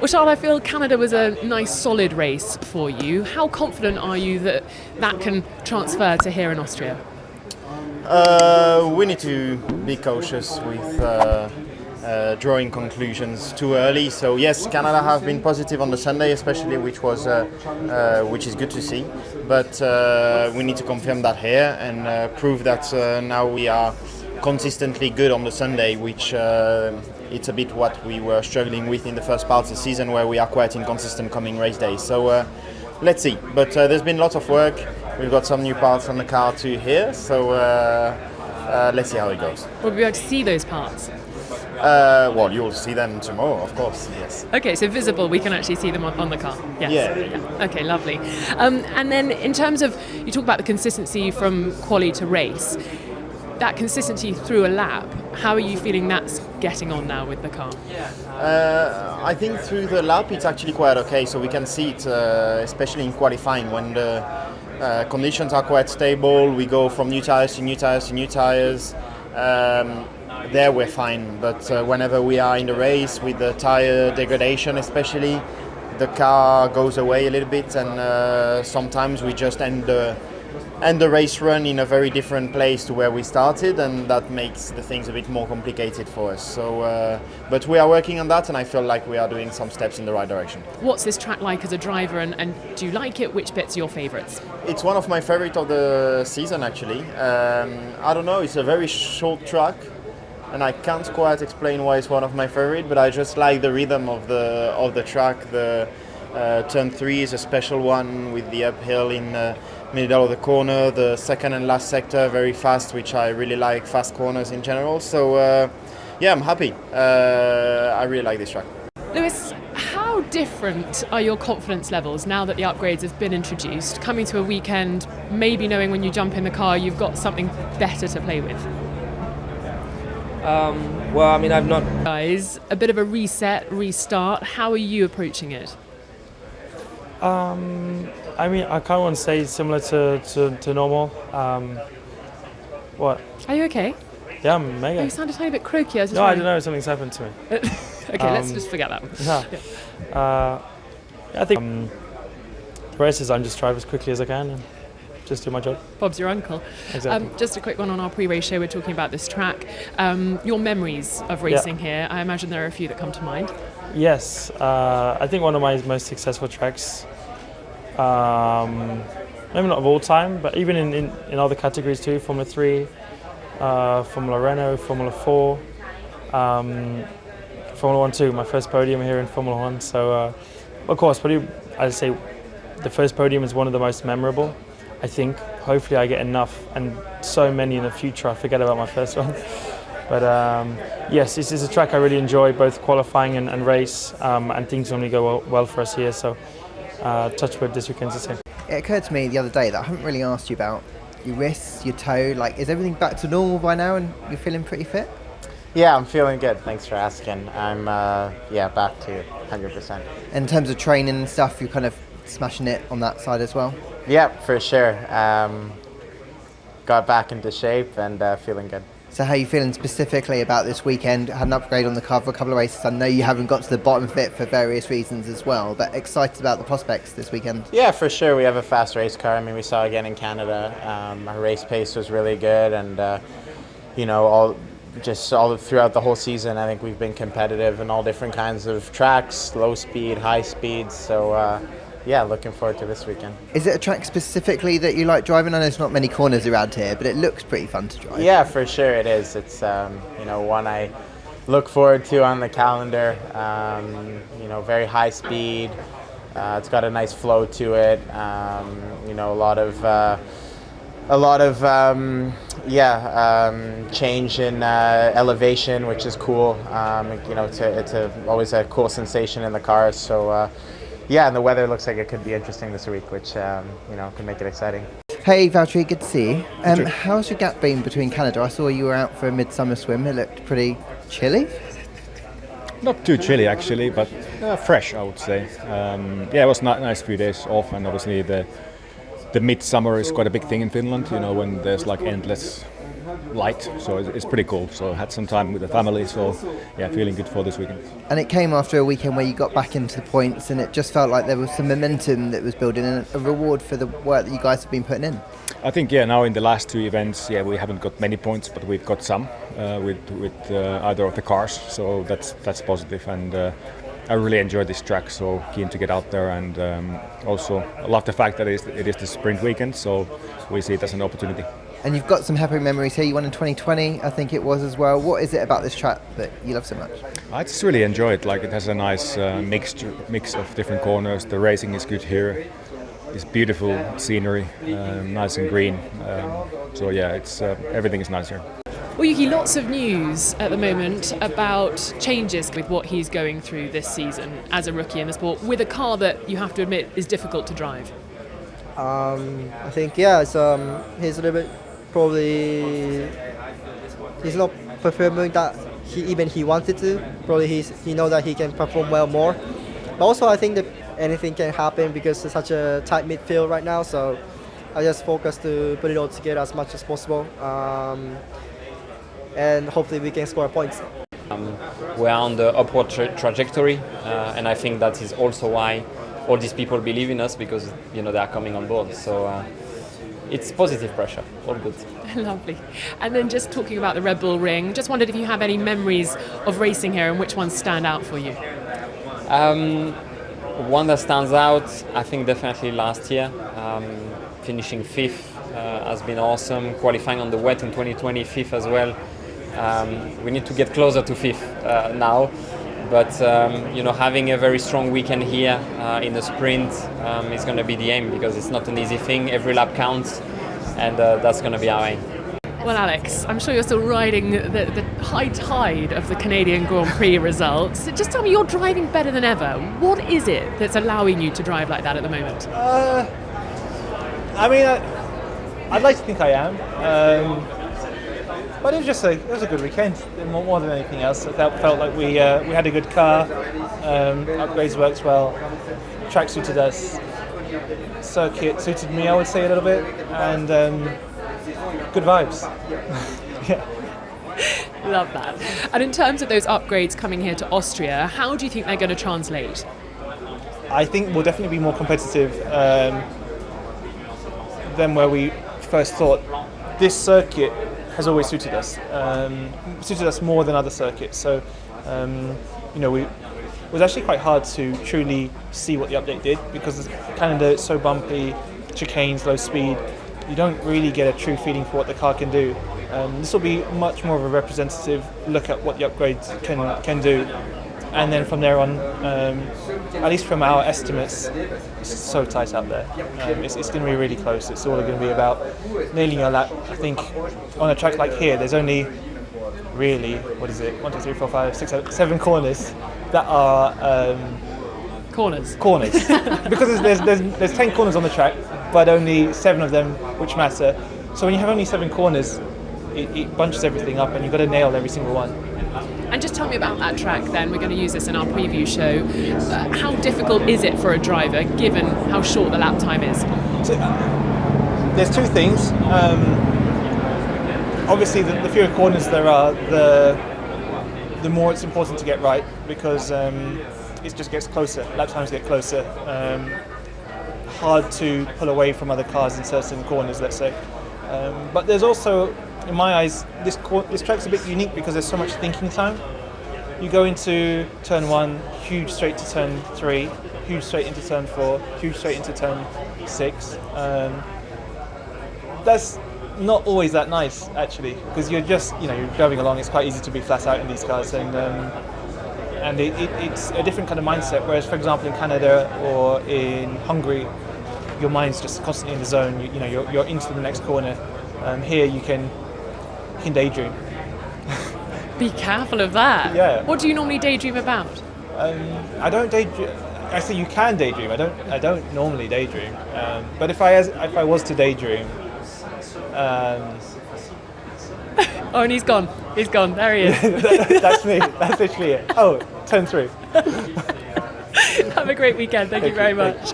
Well, Charles, I feel Canada was a nice solid race for you. How confident are you that that can transfer to here in Austria? We need to be cautious with drawing conclusions too early. So yes, Canada have been positive on the Sunday, especially, which is good to see. But we need to confirm that here and prove that now we are consistently good on the Sunday, which it's a bit what we were struggling with in the first part of the season, where we are quite inconsistent coming race days. So let's see. But there's been lots of work. We've got some new parts on the car too here. So let's see how it goes. We'll be able to see those parts. Well, you'll see them tomorrow, of course, yes. Okay, so visible, we can actually see them on the car. Yes. Yeah. Okay, lovely. And then in terms of, you talk about the consistency from quali to race, that consistency through a lap, how are you feeling that's getting on now with the car? I think through the lap it's actually quite okay, so we can see it, especially in qualifying, when the conditions are quite stable, we go from new tyres to new tyres to new tyres. There we're fine, but whenever we are in the race with the tyre degradation especially, the car goes away a little bit, and sometimes we just end the race run in a very different place to where we started, and that makes the things a bit more complicated for us. So, but we are working on that, and I feel like we are doing some steps in the right direction. What's this track like as a driver, and do you like it? Which bits are your favourites? It's one of my favourites of the season, actually. I don't know, it's a very short track, and I can't quite explain why it's one of my favourites, but I just like the rhythm of the track. The turn 3 is a special one with the uphill in middle of the corner. The second and last sector very fast, which I really like, fast corners in general. So yeah, I'm happy. I really like this track. Lewis, how different are your confidence levels now that the upgrades have been introduced, coming to a weekend, maybe knowing when you jump in the car you've got something better to play with? Well, I mean, I've not... Guys, a bit of a reset, restart. How are you approaching it? I mean, I kind of want to say similar to normal. What? Are you okay? Yeah, I'm mega. Oh, you sound a tiny bit croaky. I don't know. Something's happened to me. Okay, let's just forget that one. Yeah. I think the races, I'm just drive as quickly as I can and just do my job. Bob's your uncle. Exactly. Just a quick one on our pre-race show. We're talking about this track. Your memories of racing here. I imagine there are a few that come to mind. Yes. I think one of my most successful tracks, maybe not of all time, but even in other categories too, Formula 3, Formula Renault, Formula 4, Formula 1 too, my first podium here in Formula 1. So, of course, probably I'd say the first podium is one of the most memorable. I think. Hopefully I get enough, and so many in the future I forget about my first one. But yes, this is a track I really enjoy, both qualifying and race, and things only go well for us here. So touch wood this weekend to say. It occurred to me the other day that I haven't really asked you about your wrists, your toe. Like, is everything back to normal by now and you're feeling pretty fit? Yeah, I'm feeling good. Thanks for asking. I'm back to 100%. In terms of training and stuff, you're kind of smashing it on that side as well? Yeah, for sure. Got back into shape and feeling good. So how are you feeling specifically about this weekend? Had an upgrade on the car for a couple of races. I know you haven't got to the bottom of it for various reasons as well, but excited about the prospects this weekend? Yeah, for sure. We have a fast race car. I mean, we saw again in Canada. Our race pace was really good, and all throughout the whole season, I think we've been competitive in all different kinds of tracks, low speed, high speed. So yeah, looking forward to this weekend. Is it a track specifically that you like driving? I know there's not many corners around here, but it looks pretty fun to drive. Yeah, for sure it is. It's one I look forward to on the calendar. Very high speed. It's got a nice flow to it. A lot of change in elevation, which is cool. It's always a cool sensation in the car. So. And the weather looks like it could be interesting this week, which could make it exciting. Hey Valtteri, good to see you. How's your gap been between Canada? I saw you were out for a midsummer swim. It looked pretty chilly. Not too chilly actually, but fresh, I would say. It was nice few days off, and obviously the midsummer is quite a big thing in Finland. When there's like endless light, so it's pretty cool. So I had some time with the family, so yeah, feeling good for this weekend. And it came after a weekend where you got back into the points, and it just felt like there was some momentum that was building and a reward for the work that you guys have been putting in. I think now in the last 2 events, we haven't got many points, but we've got some with either of the cars, so that's positive. And I really enjoy this track, so keen to get out there, and also I love the fact that it is the sprint weekend, so we see it as an opportunity. And you've got some happy memories here. You won in 2020, I think it was as well. What is it about this track that you love so much? I just really enjoy it. Like, it has a nice mix of different corners. The racing is good here. It's beautiful scenery, nice and green. So yeah, it's everything is nice here. Well, Yuki, lots of news at the moment about changes with what he's going through this season as a rookie in the sport, with a car that you have to admit is difficult to drive. I think he's a little bit probably he's not performing that he wanted to. Probably he knows that he can perform well more. But also I think that anything can happen because it's such a tight midfield right now. So I just focus to put it all together as much as possible, and hopefully we can score points. We are on the upward trajectory, and I think that is also why all these people believe in us, because they are coming on board. So it's positive pressure, all good. Lovely. And then just talking about the Red Bull ring, just wondered if you have any memories of racing here and which ones stand out for you. One that stands out, I think definitely last year, finishing fifth has been awesome. Qualifying on the wet in 2020, fifth as well. We need to get closer to fifth now. But having a very strong weekend here in the sprint is going to be the aim, because it's not an easy thing. Every lap counts, and that's going to be our aim. Well, Alex, I'm sure you're still riding the high tide of the Canadian Grand Prix results. Just tell me, you're driving better than ever. What is it that's allowing you to drive like that at the moment? I'd like to think I am. But it was a good weekend, more than anything else. It felt like we had a good car, upgrades worked well, track suited us, circuit suited me, I would say, a little bit, and good vibes. Yeah. Love that. And in terms of those upgrades coming here to Austria, how do you think they're going to translate? I think we'll definitely be more competitive than where we first thought. This circuit has always suited us more than other circuits. So, it was actually quite hard to truly see what the update did, because Canada is so bumpy, chicanes, low speed. You don't really get a true feeling for what the car can do. This will be much more of a representative look at what the upgrades can do. And then from there on, at least from our estimates, it's so tight out there. It's going to be really close. It's all going to be about nailing your lap. I think on a track like here, there's only really, 1, 2, 3, 4, 5, 6, 7 corners that are Corners. Because there's 10 corners on the track, but only 7 of them which matter. So when you have only 7 corners, it bunches everything up, and you've got to nail every single one. And just tell me about that track then. We're going to use this in our preview show. How difficult is it for a driver, given how short the lap time is? So, there's 2 things. Obviously, the fewer corners there are, the more it's important to get right, because it just gets closer. Lap times get closer. Hard to pull away from other cars in certain corners, let's say. But there's also, in my eyes, this track's a bit unique because there's so much thinking time. You go into turn 1, huge straight to turn 3, huge straight into turn 4, huge straight into turn 6. That's not always that nice, actually, because you're just, you're driving along. It's quite easy to be flat out in these cars, and it's a different kind of mindset. Whereas, for example, in Canada or in Hungary, your mind's just constantly in the zone. You're into the next corner. Here you can daydream. Be careful of that. Yeah. What do you normally daydream about? I don't daydream. Actually, you can daydream. I don't normally daydream. But if I was to daydream. Oh, and he's gone. He's gone. There he is. That's me. That's literally it. Oh, turn 3. Have a great weekend. Thank you very much.